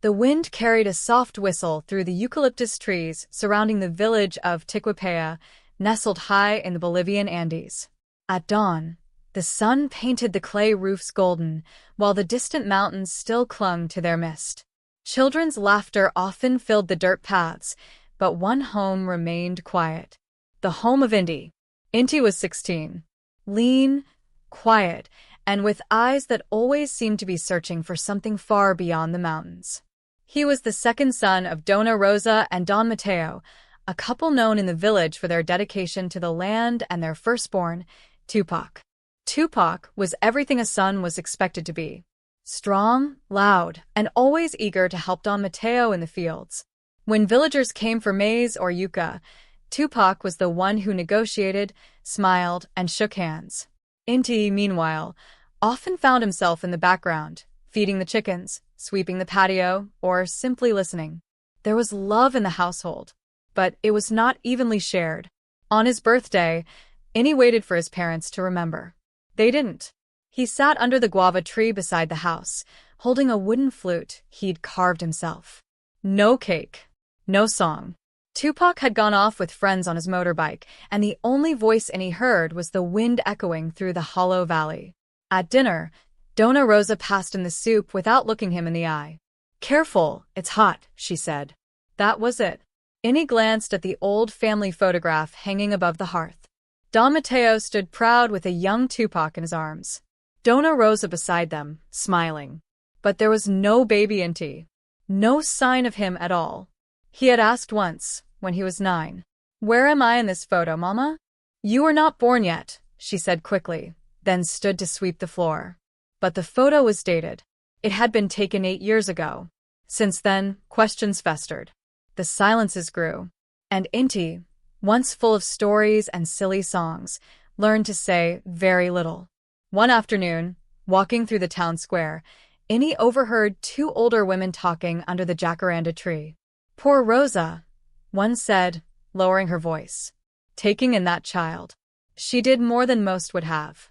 The wind carried a soft whistle through the eucalyptus trees surrounding the village of Tiquipaya, nestled high in the Bolivian Andes. At dawn, the sun painted the clay roofs golden, while the distant mountains still clung to their mist. Children's laughter often filled the dirt paths, but one home remained quiet. The home of Inti. Inti was 16. Lean, quiet, and with eyes that always seemed to be searching for something far beyond the mountains. He was the second son of Dona Rosa and Don Mateo, a couple known in the village for their dedication to the land, and their firstborn, Tupac. Tupac was everything a son was expected to be. Strong, loud, and always eager to help Don Mateo in the fields. When villagers came for maize or yucca, Tupac was the one who negotiated, smiled, and shook hands. Inti, meanwhile, often found himself in the background, feeding the chickens, sweeping the patio, or simply listening. There was love in the household, but it was not evenly shared. On his birthday, Inti waited for his parents to remember. They didn't. He sat under the guava tree beside the house, holding a wooden flute he'd carved himself. No cake. No song. Tupac had gone off with friends on his motorbike, and the only voice Inti heard was the wind echoing through the hollow valley. At dinner, Dona Rosa passed him the soup without looking him in the eye. "Careful, it's hot," she said. That was it. Inti glanced at the old family photograph hanging above the hearth. Don Mateo stood proud with a young Tupac in his arms. Dona Rosa beside them, smiling. But there was no baby Inti. No sign of him at all. He had asked once, when he was 9. "Where am I in this photo, Mama?" "You were not born yet," she said quickly, then stood to sweep the floor. But the photo was dated. It had been taken 8 years ago. Since then, questions festered. The silences grew. And Inti, once full of stories and silly songs, learned to say very little. One afternoon, walking through the town square, Inti overheard 2 older women talking under the jacaranda tree. "Poor Rosa," one said, lowering her voice. "Taking in that child. She did more than most would have."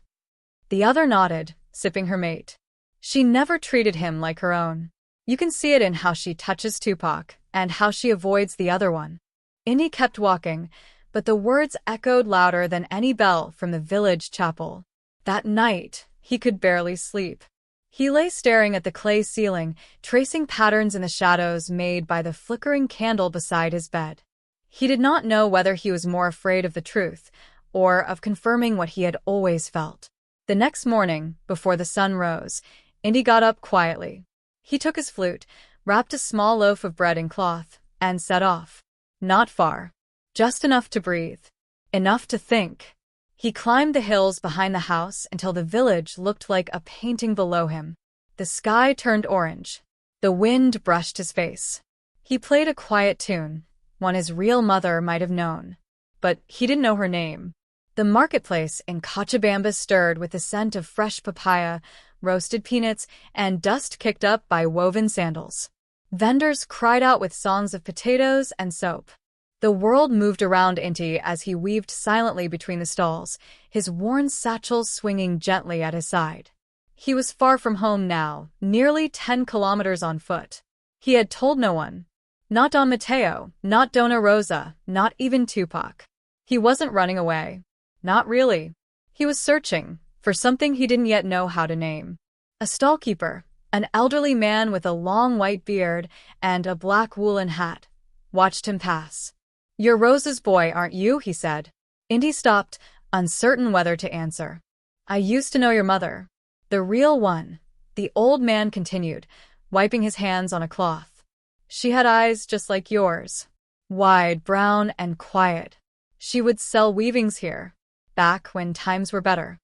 The other nodded, sipping her mate. "She never treated him like her own. You can see it in how she touches Tupac, and how she avoids the other one." Inti kept walking, but the words echoed louder than any bell from the village chapel. That night, he could barely sleep. He lay staring at the clay ceiling, tracing patterns in the shadows made by the flickering candle beside his bed. He did not know whether he was more afraid of the truth, or of confirming what he had always felt. The next morning, before the sun rose, Inti got up quietly. He took his flute, wrapped a small loaf of bread in cloth, and set off. Not far. Just enough to breathe. Enough to think. He climbed the hills behind the house until the village looked like a painting below him. The sky turned orange. The wind brushed his face. He played a quiet tune, one his real mother might have known. But he didn't know her name. The marketplace in Cochabamba stirred with the scent of fresh papaya, roasted peanuts, and dust kicked up by woven sandals. Vendors cried out with songs of potatoes and soap. The world moved around Inti as he weaved silently between the stalls, his worn satchel swinging gently at his side. He was far from home now, nearly 10 kilometers on foot. He had told no one. Not Don Mateo, not Dona Rosa, not even Tupac. He wasn't running away. Not really. He was searching for something he didn't yet know how to name. A stallkeeper, an elderly man with a long white beard and a black woolen hat, watched him pass. "You're Rosa's boy, aren't you?" he said. Inti stopped, uncertain whether to answer. "I used to know your mother. The real one," the old man continued, wiping his hands on a cloth. "She had eyes just like yours. Wide, brown, and quiet. She would sell weavings here, back when times were better."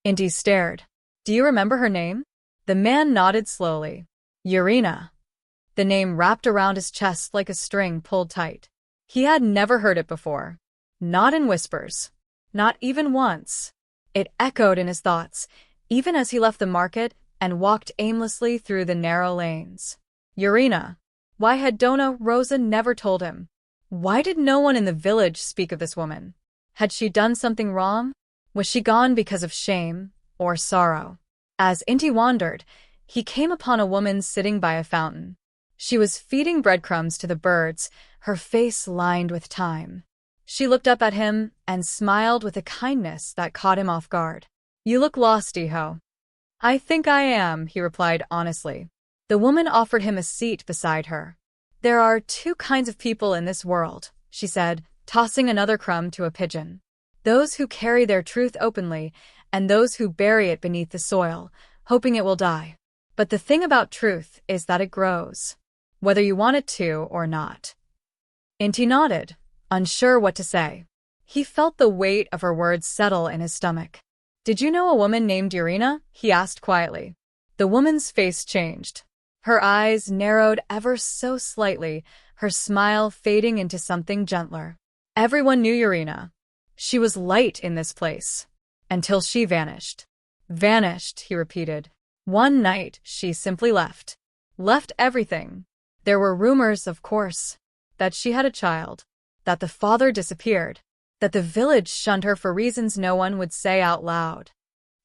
Inti stared. "Do you remember her name?" The man nodded slowly. "Urina." The name wrapped around his chest like a string pulled tight. He had never heard it before. Not in whispers. Not even once. It echoed in his thoughts, even as he left the market and walked aimlessly through the narrow lanes. Urina. Why had Dona Rosa never told him? Why did no one in the village speak of this woman? Had she done something wrong? Was she gone because of shame or sorrow? As Inti wandered, he came upon a woman sitting by a fountain. She was feeding breadcrumbs to the birds, her face lined with thyme. She looked up at him and smiled with a kindness that caught him off guard. "You look lost, Iho." "I think I am," he replied honestly. The woman offered him a seat beside her. "There are two kinds of people in this world," she said, tossing another crumb to a pigeon. "Those who carry their truth openly, and those who bury it beneath the soil, hoping it will die. But the thing about truth is that it grows, whether you want it to or not." Inti nodded, unsure what to say. He felt the weight of her words settle in his stomach. "Did you know a woman named Irina?" he asked quietly. The woman's face changed. Her eyes narrowed ever so slightly, her smile fading into something gentler. Everyone knew Irina. She was light in this place. Until she vanished. "Vanished," he repeated. "One night, she simply left. Left everything. There were rumors, of course, that she had a child, that the father disappeared, that the village shunned her for reasons no one would say out loud."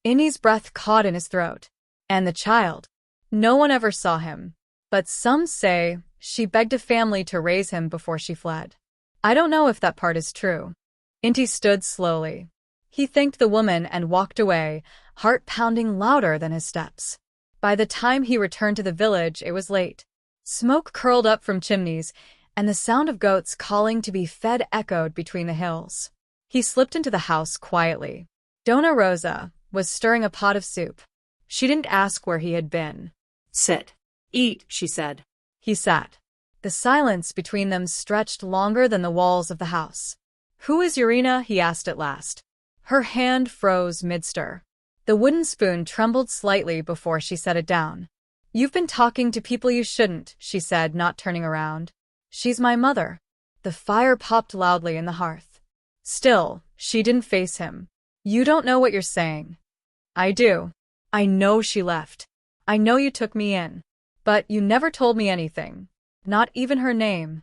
Innie's breath caught in his throat. "And the child? No one ever saw him. But some say she begged a family to raise him before she fled. I don't know if that part is true." Inti stood slowly. He thanked the woman and walked away, heart pounding louder than his steps. By the time he returned to the village, it was late. Smoke curled up from chimneys, and the sound of goats calling to be fed echoed between the hills. He slipped into the house quietly. Donna Rosa was stirring a pot of soup. She didn't ask where he had been. "Sit. Eat," she said. He sat. The silence between them stretched longer than the walls of the house. "Who is Irina?" he asked at last. Her hand froze mid-stir. The wooden spoon trembled slightly before she set it down. "You've been talking to people you shouldn't," she said, not turning around. "She's my mother." The fire popped loudly in the hearth. Still, she didn't face him. "You don't know what you're saying." "I do. I know she left. I know you took me in. But you never told me anything. Not even her name."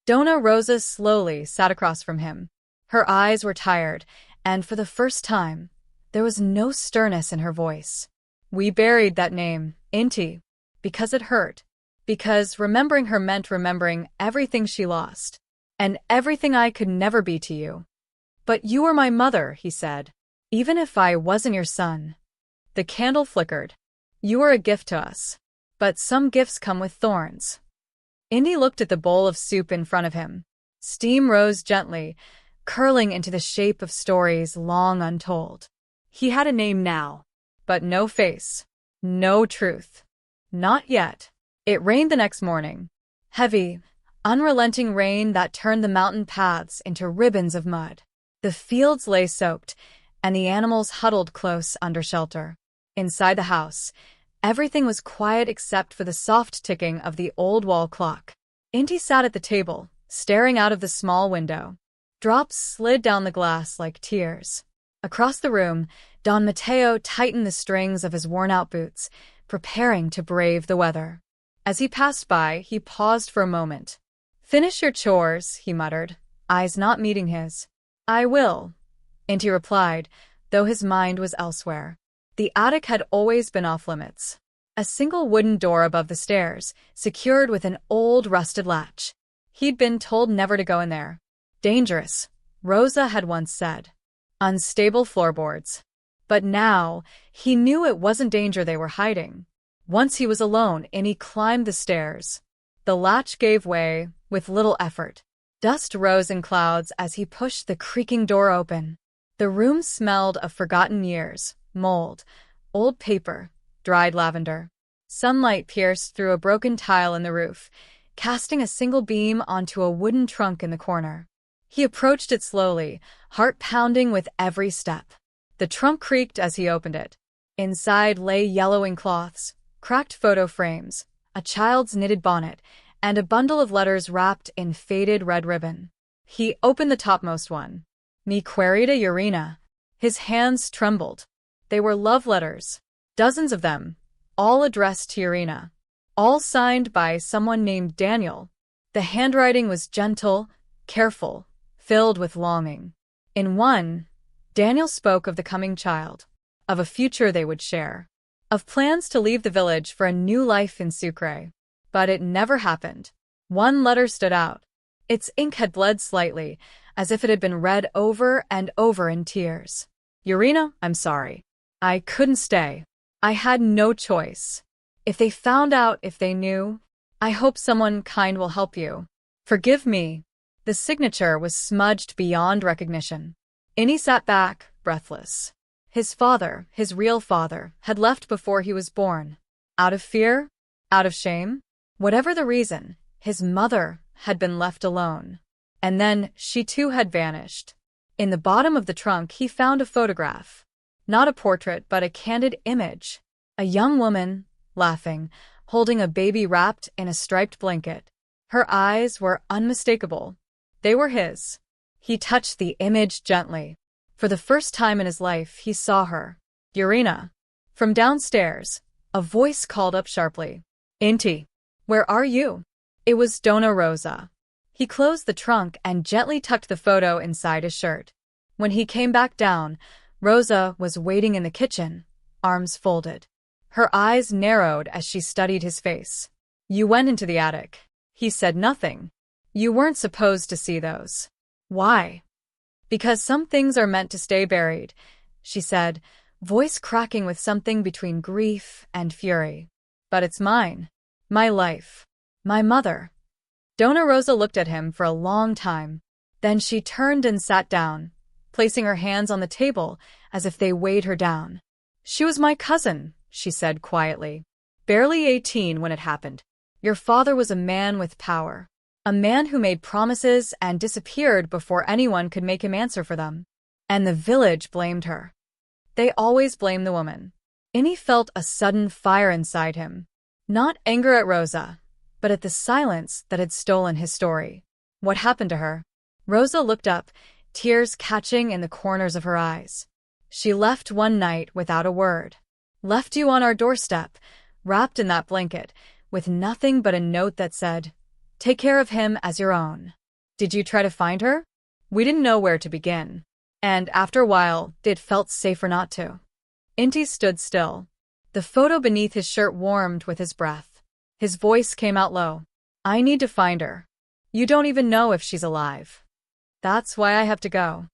Donna Rosa slowly sat across from him. Her eyes were tired, and for the first time, there was no sternness in her voice. "We buried that name, Inti, because it hurt. Because remembering her meant remembering everything she lost, and everything I could never be to you. But you were my mother," he said. "Even if I wasn't your son." The candle flickered. "You were a gift to us. But some gifts come with thorns." Indy looked at the bowl of soup in front of him. Steam rose gently, curling into the shape of stories long untold. He had a name now, but no face, no truth. Not yet. It rained the next morning. Heavy, unrelenting rain that turned the mountain paths into ribbons of mud. The fields lay soaked, and the animals huddled close under shelter. Inside the house, everything was quiet except for the soft ticking of the old wall clock. Inti sat at the table, staring out of the small window. Drops slid down the glass like tears. Across the room, Don Mateo tightened the strings of his worn-out boots, preparing to brave the weather. As he passed by, he paused for a moment. "Finish your chores," he muttered, eyes not meeting his. "I will," Inti replied, though his mind was elsewhere. The attic had always been off-limits. A single wooden door above the stairs, secured with an old rusted latch. He'd been told never to go in there. Dangerous, Rosa had once said. Unstable floorboards. But now, he knew it wasn't danger they were hiding. Once he was alone, and he climbed the stairs. The latch gave way, with little effort. Dust rose in clouds as he pushed the creaking door open. The room smelled of forgotten years, mold, old paper, dried lavender. Sunlight pierced through a broken tile in the roof, casting a single beam onto a wooden trunk in the corner. He approached it slowly, heart pounding with every step. The trunk creaked as he opened it. Inside lay yellowing cloths, cracked photo frames, a child's knitted bonnet, and a bundle of letters wrapped in faded red ribbon. He opened the topmost one. "Mi querida Irina." His hands trembled. They were love letters. Dozens of them, all addressed to Irina. All signed by someone named Daniel. The handwriting was gentle, careful, filled with longing. In one, Daniel spoke of the coming child, of a future they would share, of plans to leave the village for a new life in Sucre. but it never happened. One letter stood out. Its ink had bled slightly, as if it had been read over and over in tears. Urena, I'm sorry. I couldn't stay. I had no choice. If they found out, if they knew, I hope someone kind will help you. Forgive me. The signature was smudged beyond recognition. Innie sat back, breathless. His father, his real father, had left before he was born. Out of fear? Out of shame? Whatever the reason, his mother had been left alone. And then she too had vanished. In the bottom of the trunk he found a photograph. Not a portrait, but a candid image. A young woman, laughing, holding a baby wrapped in a striped blanket. Her eyes were unmistakable. They were his. He touched the image gently. For the first time in his life, he saw her. Urena. From downstairs, a voice called up sharply. Inti. Where are you? It was Dona Rosa. He closed the trunk and gently tucked the photo inside his shirt. When he came back down, Rosa was waiting in the kitchen, arms folded. Her eyes narrowed as she studied his face. You went into the attic. He said nothing. You weren't supposed to see those. Why? Because some things are meant to stay buried, she said, voice cracking with something between grief and fury. But it's mine. My life. My mother. Dona Rosa looked at him for a long time. Then she turned and sat down, placing her hands on the table as if they weighed her down. She was my cousin, she said quietly. Barely 18 when it happened. Your father was a man with power. A man who made promises and disappeared before anyone could make him answer for them. And the village blamed her. They always blame the woman. Innie felt a sudden fire inside him. Not anger at Rosa, but at the silence that had stolen his story. What happened to her? Rosa looked up, tears catching in the corners of her eyes. She left one night without a word. Left you on our doorstep, wrapped in that blanket, with nothing but a note that said, take care of him as your own. Did you try to find her? We didn't know where to begin. And after a while, it felt safer not to. Inti stood still. The photo beneath his shirt warmed with his breath. His voice came out low. I need to find her. You don't even know if she's alive. That's why I have to go.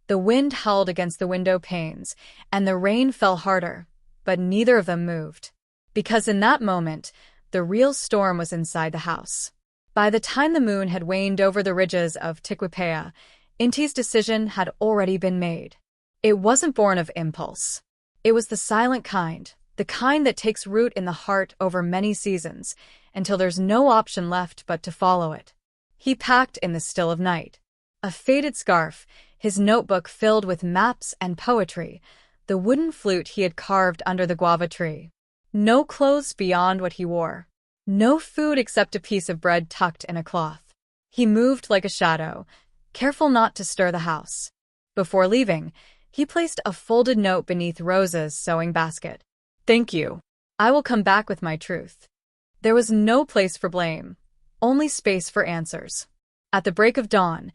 The wind howled against the window panes, and the rain fell harder, but neither of them moved. Because in that moment, the real storm was inside the house. By the time the moon had waned over the ridges of Tiquipea, Inti's decision had already been made. It wasn't born of impulse. It was the silent kind, the kind that takes root in the heart over many seasons, until there's no option left but to follow it. He packed in the still of night. A faded scarf, his notebook filled with maps and poetry, the wooden flute he had carved under the guava tree. No clothes beyond what he wore. No food except a piece of bread tucked in a cloth. He moved like a shadow, careful not to stir the house. Before leaving, he placed a folded note beneath Rosa's sewing basket. Thank you. I will come back with my truth. There was no place for blame, only space for answers. At the break of dawn,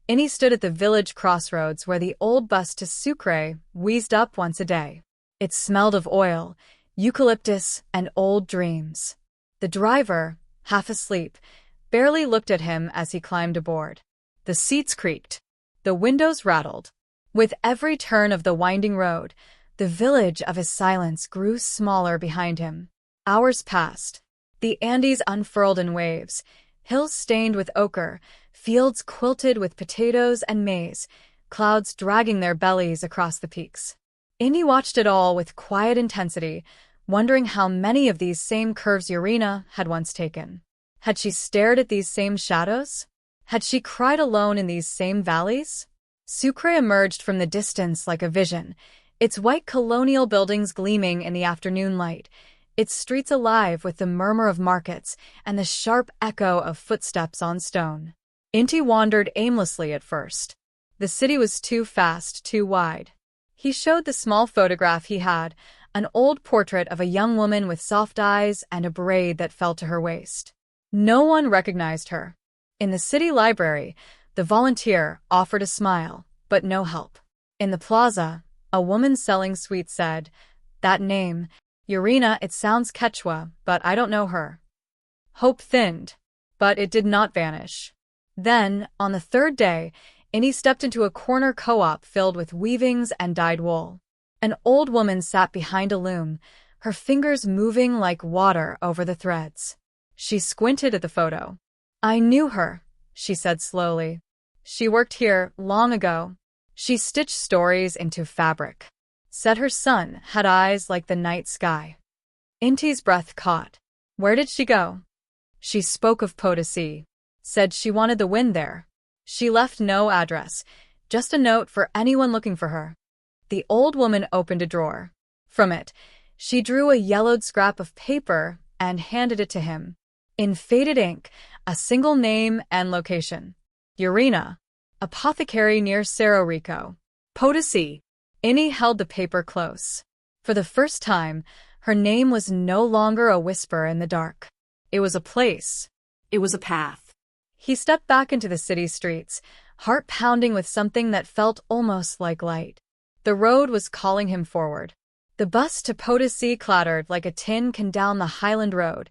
Innie stood at the village crossroads where the old bus to Sucre wheezed up once a day. It smelled of oil, eucalyptus, and old dreams. The driver, half asleep, barely looked at him as he climbed aboard. The seats creaked. The windows rattled. With every turn of the winding road, the village of his silence grew smaller behind him. Hours passed. The Andes unfurled in waves, hills stained with ochre, fields quilted with potatoes and maize, clouds dragging their bellies across the peaks. Innie watched it all with quiet intensity, wondering how many of these same curves Urena had once taken. Had she stared at these same shadows? Had she cried alone in these same valleys? Sucre emerged from the distance like a vision, its white colonial buildings gleaming in the afternoon light, its streets alive with the murmur of markets and the sharp echo of footsteps on stone. Inti wandered aimlessly at first. The city was too fast, too wide. He showed the small photograph he had, an old portrait of a young woman with soft eyes and a braid that fell to her waist. No one recognized her. In the city library, the volunteer offered a smile, but no help. In the plaza, a woman selling sweets said, "That name, Urena, it sounds Quechua, but I don't know her." Hope thinned, but it did not vanish. Then, on the third day, Inti stepped into a corner co-op filled with weavings and dyed wool. An old woman sat behind a loom, her fingers moving like water over the threads. She squinted at the photo. "I knew her," she said slowly. "She worked here long ago. She stitched stories into fabric," said her son had eyes like the night sky. Inti's breath caught. "Where did she go?" "She spoke of Potosi. Said she wanted the wind there. She left no address, just a note for anyone looking for her." The old woman opened a drawer. From it, she drew a yellowed scrap of paper and handed it to him. In faded ink, a single name and location. Urena, apothecary near Cerro Rico. Potosi. Inti held the paper close. For the first time, her name was no longer a whisper in the dark. It was a place. It was a path. He stepped back into the city streets, heart pounding with something that felt almost like light. The road was calling him forward. The bus to Potosi clattered like a tin can down the Highland Road,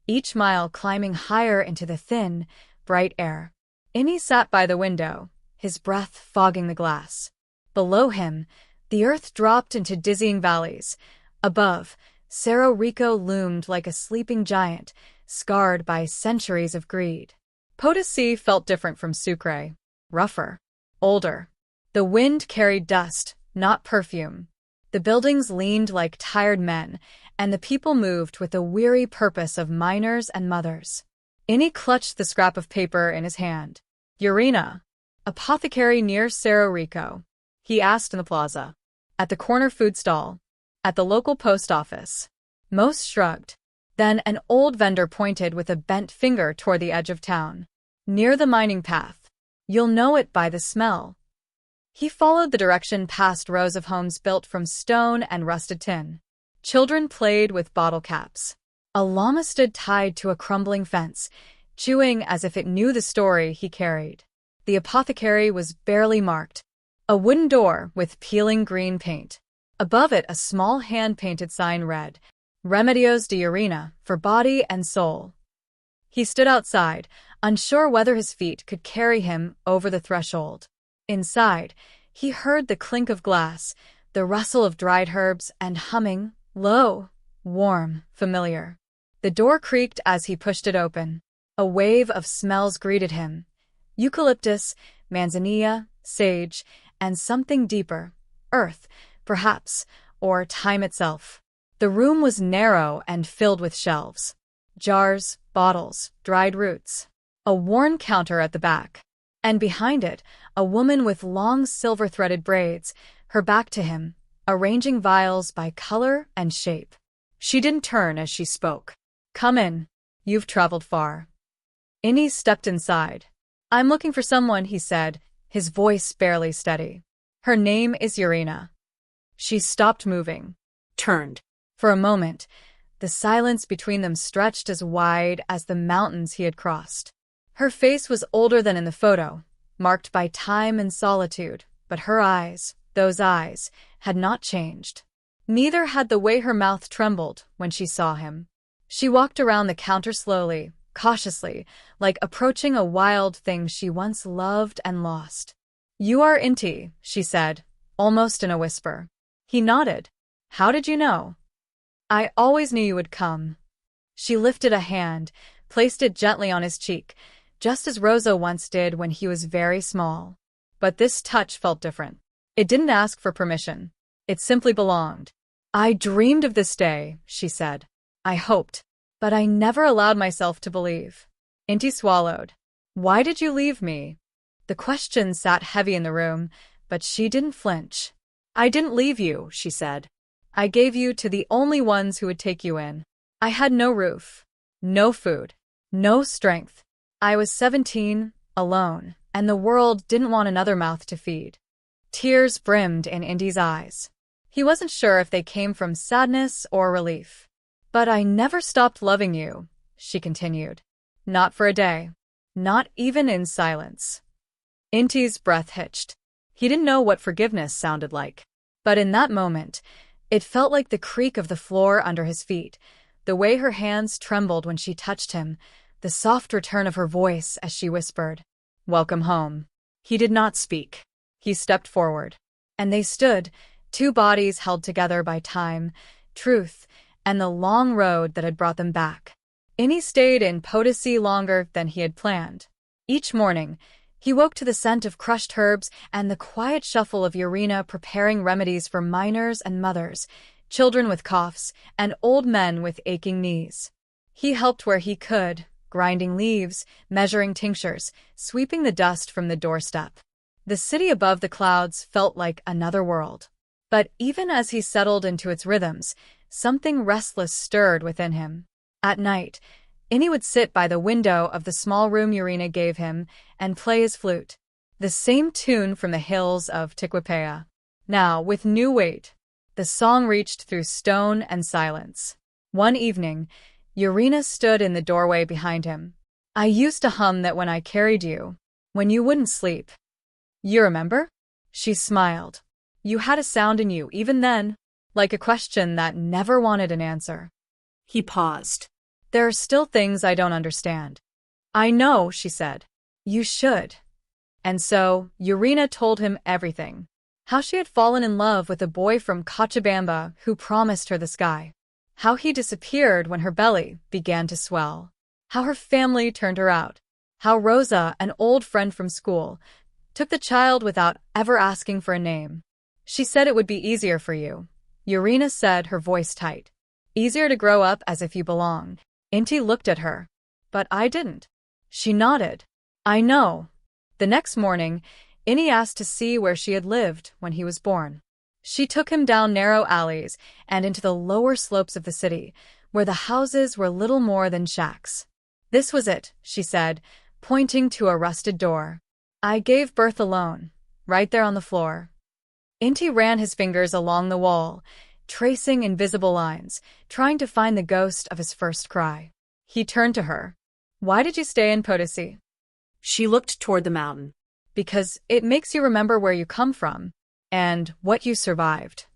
each mile climbing higher into the thin, bright air. Inti sat by the window, his breath fogging the glass. Below him, the earth dropped into dizzying valleys. Above, Cerro Rico loomed like a sleeping giant, scarred by centuries of greed. Potosi felt different from Sucre. Rougher. Older. The wind carried dust, not perfume. The buildings leaned like tired men, and the people moved with the weary purpose of miners and mothers. Inti clutched the scrap of paper in his hand. "Urena, apothecary near Cerro Rico," he asked in the plaza. "At the corner food stall. At the local post office." Most shrugged. Then an old vendor pointed with a bent finger toward the edge of town. "Near the mining path. You'll know it by the smell." He followed the direction past rows of homes built from stone and rusted tin. Children played with bottle caps. A llama stood tied to a crumbling fence, chewing as if it knew the story he carried. The apothecary was barely marked. A wooden door with peeling green paint. Above it, a small hand-painted sign read, "Remedios de Urena, for body and soul." He stood outside, unsure whether his feet could carry him over the threshold. Inside, he heard the clink of glass, the rustle of dried herbs, and humming, low, warm, familiar. The door creaked as he pushed it open. A wave of smells greeted him. Eucalyptus, manzanilla, sage, and something deeper, earth, perhaps, or time itself. The room was narrow and filled with shelves. Jars, bottles, dried roots. A worn counter at the back. And behind it, a woman with long silver-threaded braids, her back to him, arranging vials by color and shape. She didn't turn as she spoke. "Come in. You've traveled far." Inti stepped inside. "I'm looking for someone," he said, his voice barely steady. "Her name is Urena." She stopped moving. Turned. For a moment, the silence between them stretched as wide as the mountains he had crossed. Her face was older than in the photo, marked by time and solitude, but her eyes, those eyes, had not changed. Neither had the way her mouth trembled when she saw him. She walked around the counter slowly, cautiously, like approaching a wild thing she once loved and lost. "You are Inti," she said, almost in a whisper. He nodded. "How did you know?" "I always knew you would come." She lifted a hand, placed it gently on his cheek, just as Rosa once did when he was very small. But this touch felt different. It didn't ask for permission. It simply belonged. "I dreamed of this day," she said. "I hoped. But I never allowed myself to believe." Inti swallowed. "Why did you leave me?" The question sat heavy in the room, but she didn't flinch. "I didn't leave you," she said. "I gave you to the only ones who would take you in. I had no roof, no food, no strength. I was 17, alone, and the world didn't want another mouth to feed." Tears brimmed in Inti's eyes. He wasn't sure if they came from sadness or relief. "But I never stopped loving you," she continued. "Not for a day. Not even in silence." Inti's breath hitched. He didn't know what forgiveness sounded like. But in that moment, it felt like the creak of the floor under his feet, the way her hands trembled when she touched him, the soft return of her voice as she whispered, "Welcome home." He did not speak. He stepped forward. And they stood, two bodies held together by time, truth, and the long road that had brought them back. Innie stayed in Potosi longer than he had planned. Each morning, he woke to the scent of crushed herbs and the quiet shuffle of Urena preparing remedies for miners and mothers, children with coughs, and old men with aching knees. He helped where he could, grinding leaves, measuring tinctures, sweeping the dust from the doorstep. The city above the clouds felt like another world. But even as he settled into its rhythms, something restless stirred within him. At night, Innie would sit by the window of the small room Urena gave him and play his flute, the same tune from the hills of Tiquipea. Now, with new weight, the song reached through stone and silence. One evening, Urena stood in the doorway behind him. "I used to hum that when I carried you, when you wouldn't sleep. You remember?" She smiled. "You had a sound in you even then, like a question that never wanted an answer." He paused. "There are still things I don't understand." "I know," she said. "You should." And so, Urena told him everything. How she had fallen in love with a boy from Cochabamba who promised her the sky. How he disappeared when her belly began to swell. How her family turned her out. How Rosa, an old friend from school, took the child without ever asking for a name. "She said it would be easier for you," Urena said, her voice tight. "Easier to grow up as if you belonged." Inti looked at her. "But I didn't." She nodded. "I know." The next morning, Innie asked to see where she had lived when he was born. She took him down narrow alleys and into the lower slopes of the city, where the houses were little more than shacks. "This was it," she said, pointing to a rusted door. "I gave birth alone, right there on the floor." Inti ran his fingers along the wall, tracing invisible lines, trying to find the ghost of his first cry. He turned to her. "Why did you stay in Potosi?" She looked toward the mountain. "Because it makes you remember where you come from, and what you survived."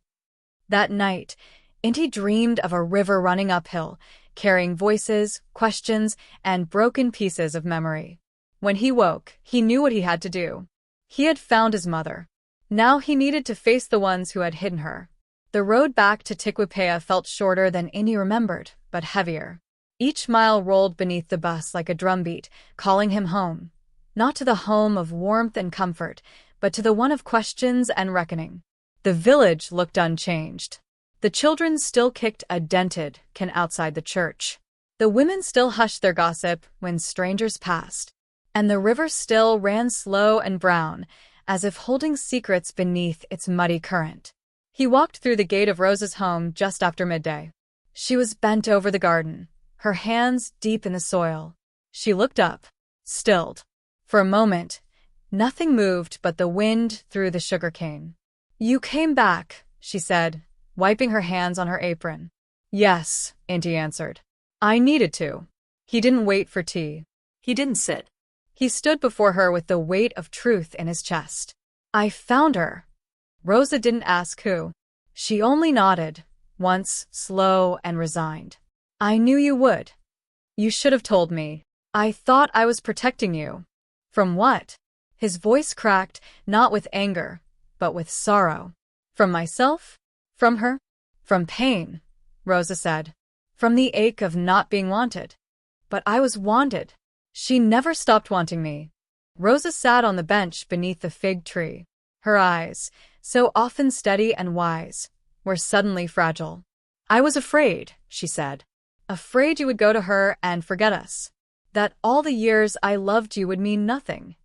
That night, Inti dreamed of a river running uphill, carrying voices, questions, and broken pieces of memory. When he woke, he knew what he had to do. He had found his mother. Now he needed to face the ones who had hidden her. The road back to Tiquipea felt shorter than Innie remembered, but heavier. Each mile rolled beneath the bus like a drumbeat, calling him home. Not to the home of warmth and comfort, but to the one of questions and reckoning. The village looked unchanged. The children still kicked a dented can outside the church. The women still hushed their gossip when strangers passed. And the river still ran slow and brown, as if holding secrets beneath its muddy current. He walked through the gate of Rosa's home just after midday. She was bent over the garden, her hands deep in the soil. She looked up, stilled. For a moment, nothing moved but the wind through the sugarcane. "You came back," she said, wiping her hands on her apron. "Yes," Inti answered. "I needed to." He didn't wait for tea. He didn't sit. He stood before her with the weight of truth in his chest. "I found her." Rosa didn't ask who. She only nodded, once slow and resigned. "I knew you would. You should have told me. I thought I was protecting you." "From what?" His voice cracked, not with anger, but with sorrow. "From myself? From her? From pain," Rosa said. "From the ache of not being wanted." "But I was wanted. She never stopped wanting me." Rosa sat on the bench beneath the fig tree. Her eyes, so often steady and wise, were suddenly fragile. "I was afraid," she said. "Afraid you would go to her and forget us. That all the years I loved you would mean nothing."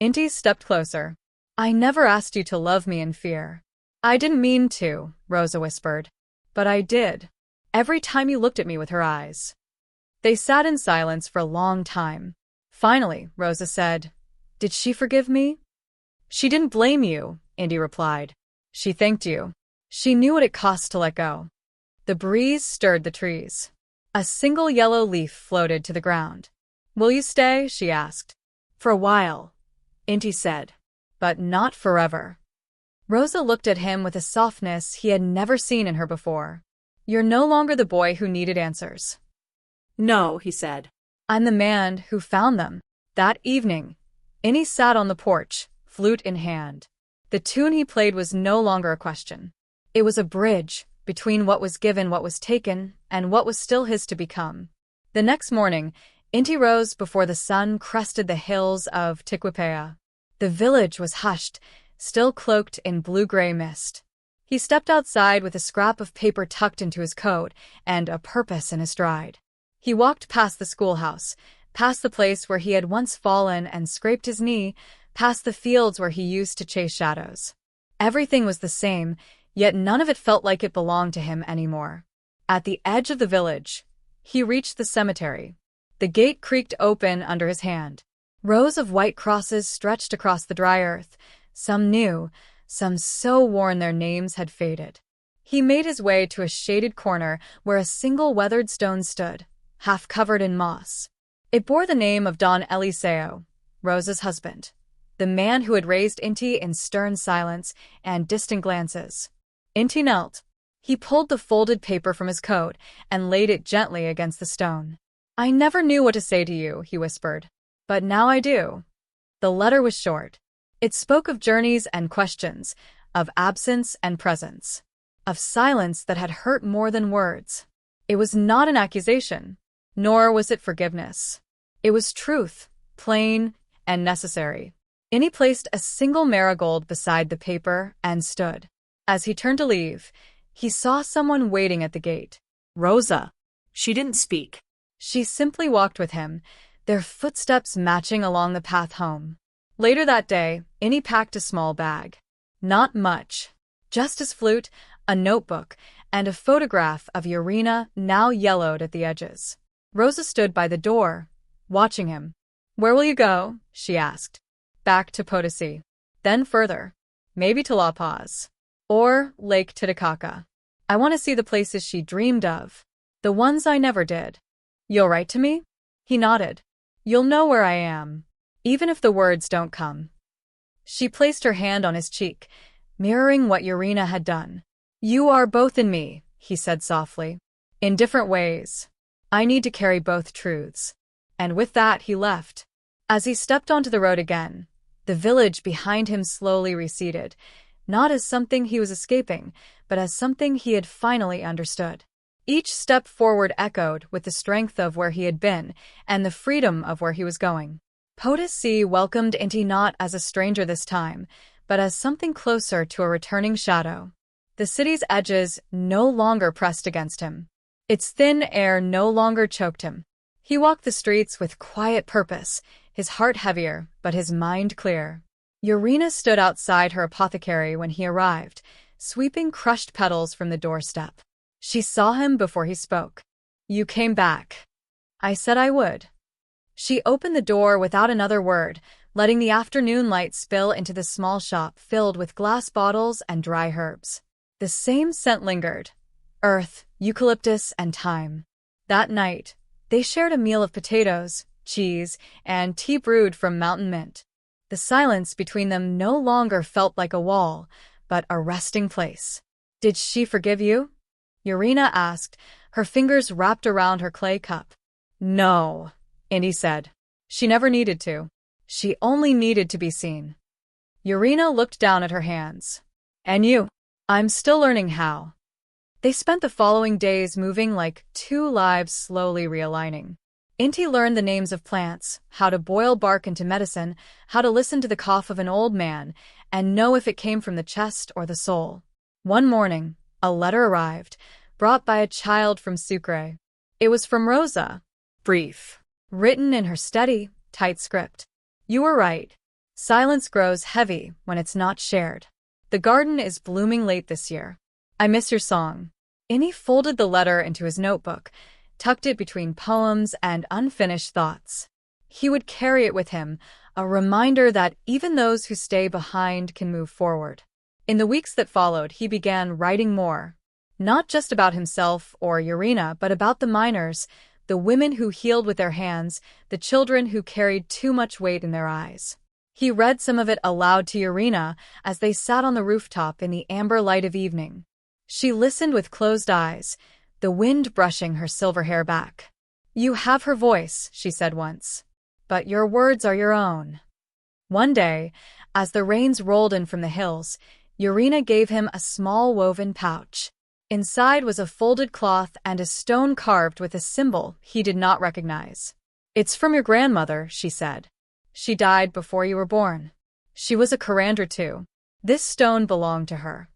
Inti stepped closer. "I never asked you to love me in fear." "I didn't mean to," Rosa whispered. "But I did. Every time you looked at me with her eyes." They sat in silence for a long time. Finally, Rosa said, "Did she forgive me?" "She didn't blame you," Inti replied. "She thanked you. She knew what it cost to let go." The breeze stirred the trees. A single yellow leaf floated to the ground. "Will you stay?" she asked. "For a while," Inti said. "But not forever." Rosa looked at him with a softness he had never seen in her before. "You're no longer the boy who needed answers." "No," he said. I'm the man who found them. That evening, Innie sat on the porch, flute in hand. The tune he played was no longer a question. It was a bridge between what was given, what was taken, and what was still his to become. The next morning, Inti rose before the sun crested the hills of Tiquipea. The village was hushed, still cloaked in blue-gray mist. He stepped outside with a scrap of paper tucked into his coat and a purpose in his stride. He walked past the schoolhouse, past the place where he had once fallen and scraped his knee, past the fields where he used to chase shadows. Everything was the same, yet none of it felt like it belonged to him anymore. At the edge of the village, he reached the cemetery. The gate creaked open under his hand. Rows of white crosses stretched across the dry earth, some new, some so worn their names had faded. He made his way to a shaded corner where a single weathered stone stood, half covered in moss. It bore the name of Don Eliseo, Rosa's husband, the man who had raised Inti in stern silence and distant glances. Inti knelt. He pulled the folded paper from his coat and laid it gently against the stone. I never knew what to say to you, he whispered. But now I do. The letter was short. It spoke of journeys and questions, of absence and presence, of silence that had hurt more than words. It was not an accusation, nor was it forgiveness. It was truth, plain and necessary. Innie placed a single marigold beside the paper and stood. As he turned to leave, he saw someone waiting at the gate. Rosa. She didn't speak. She simply walked with him, their footsteps matching along the path home. Later that day, Innie packed a small bag. Not much. Just his flute, a notebook, and a photograph of Urena now yellowed at the edges. Rosa stood by the door, watching him. Where will you go? She asked. Back to Potosi. Then further. Maybe to La Paz. Or Lake Titicaca. I want to see the places she dreamed of. The ones I never did. You'll write to me? He nodded. You'll know where I am, even if the words don't come. She placed her hand on his cheek, mirroring what Urena had done. You are both in me, he said softly. In different ways. I need to carry both truths. And with that he left. As he stepped onto the road again, the village behind him slowly receded, not as something he was escaping, but as something he had finally understood. Each step forward echoed with the strength of where he had been and the freedom of where he was going. Potosi welcomed Inti not as a stranger this time, but as something closer to a returning shadow. The city's edges no longer pressed against him. Its thin air no longer choked him. He walked the streets with quiet purpose, his heart heavier, but his mind clear. Urena stood outside her apothecary when he arrived, sweeping crushed petals from the doorstep. She saw him before he spoke. You came back. I said I would. She opened the door without another word, letting the afternoon light spill into the small shop filled with glass bottles and dry herbs. The same scent lingered. Earth, eucalyptus, and thyme. That night, they shared a meal of potatoes, cheese, and tea brewed from mountain mint. The silence between them no longer felt like a wall, but a resting place. Did she forgive you? Urena asked, her fingers wrapped around her clay cup. No, Indy said. She never needed to. She only needed to be seen. Urena looked down at her hands. And you? I'm still learning how. They spent the following days moving like two lives slowly realigning. Inti learned the names of plants, how to boil bark into medicine, how to listen to the cough of an old man, and know if it came from the chest or the soul. One morning, a letter arrived, brought by a child from Sucre. It was from Rosa. Brief. Written in her steady, tight script. You were right. Silence grows heavy when it's not shared. The garden is blooming late this year. I miss your song. Innie folded the letter into his notebook, tucked it between poems and unfinished thoughts. He would carry it with him, a reminder that even those who stay behind can move forward. In the weeks that followed, he began writing more. Not just about himself or Urena, but about the miners, the women who healed with their hands, the children who carried too much weight in their eyes. He read some of it aloud to Urena as they sat on the rooftop in the amber light of evening. She listened with closed eyes, the wind brushing her silver hair back. You have her voice, she said once. But your words are your own. One day, as the rains rolled in from the hills, Urena gave him a small woven pouch. Inside was a folded cloth and a stone carved with a symbol he did not recognize. It's from your grandmother, she said. She died before you were born. She was a Kurandra too. This stone belonged to her.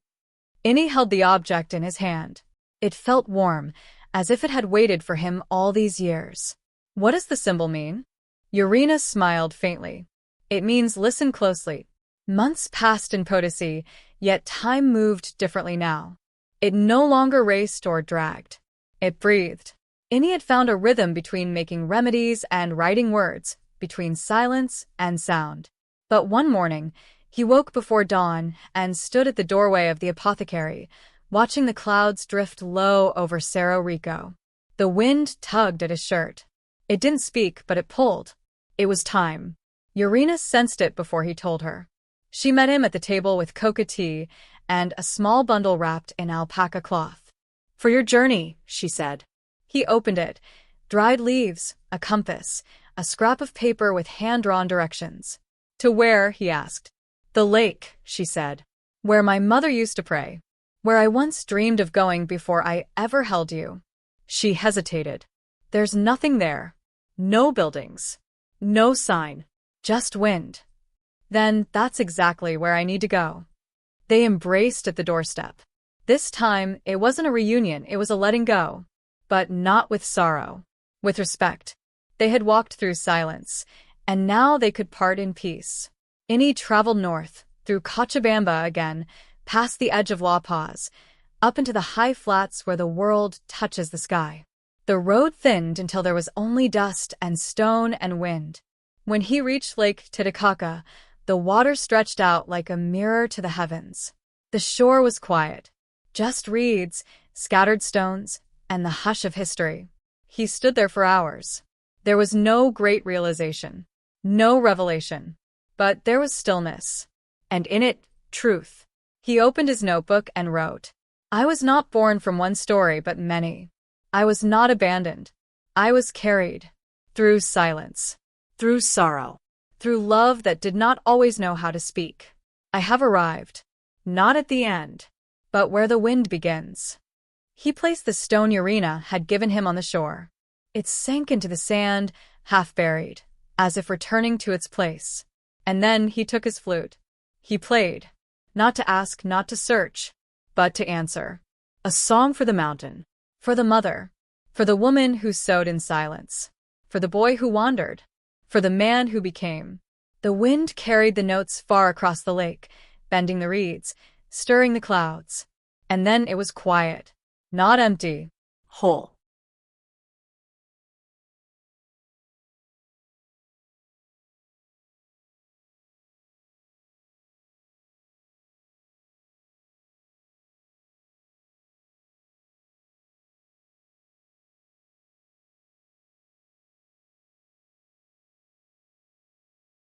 Inni held the object in his hand. It felt warm, as if it had waited for him all these years. What does the symbol mean? Urena smiled faintly. It means listen closely. Months passed in Potosi, yet time moved differently now. It no longer raced or dragged. It breathed. Inni had found a rhythm between making remedies and writing words, between silence and sound. But one morning, he woke before dawn and stood at the doorway of the apothecary, watching the clouds drift low over Cerro Rico. The wind tugged at his shirt. It didn't speak, but it pulled. It was time. Urena sensed it before he told her. She met him at the table with coca tea and a small bundle wrapped in alpaca cloth. For your journey, she said. He opened it. Dried leaves, a compass, a scrap of paper with hand-drawn directions. To where? He asked. The lake, she said. Where my mother used to pray. Where I once dreamed of going before I ever held you. She hesitated. There's nothing there. No buildings. No sign. Just wind. Then that's exactly where I need to go. They embraced at the doorstep. This time, it wasn't a reunion, it was a letting go. But not with sorrow. With respect. They had walked through silence, and now they could part in peace. Inni traveled north, through Cochabamba again, past the edge of La Paz, up into the high flats where the world touches the sky. The road thinned until there was only dust and stone and wind. When he reached Lake Titicaca, the water stretched out like a mirror to the heavens. The shore was quiet. Just reeds, scattered stones, and the hush of history. He stood there for hours. There was no great realization, no revelation, but there was stillness. And in it, truth. He opened his notebook and wrote, I was not born from one story but many. I was not abandoned. I was carried. Through silence. Through sorrow. Through love that did not always know how to speak. I have arrived. Not at the end, but where the wind begins. He placed the stone Urena had given him on the shore. It sank into the sand, half buried, as if returning to its place. And then he took his flute. He played, not to ask, not to search, but to answer. A song for the mountain, for the mother, for the woman who sewed in silence, for the boy who wandered, for the man who became. The wind carried the notes far across the lake, bending the reeds, stirring the clouds. And then it was quiet, not empty, Whole.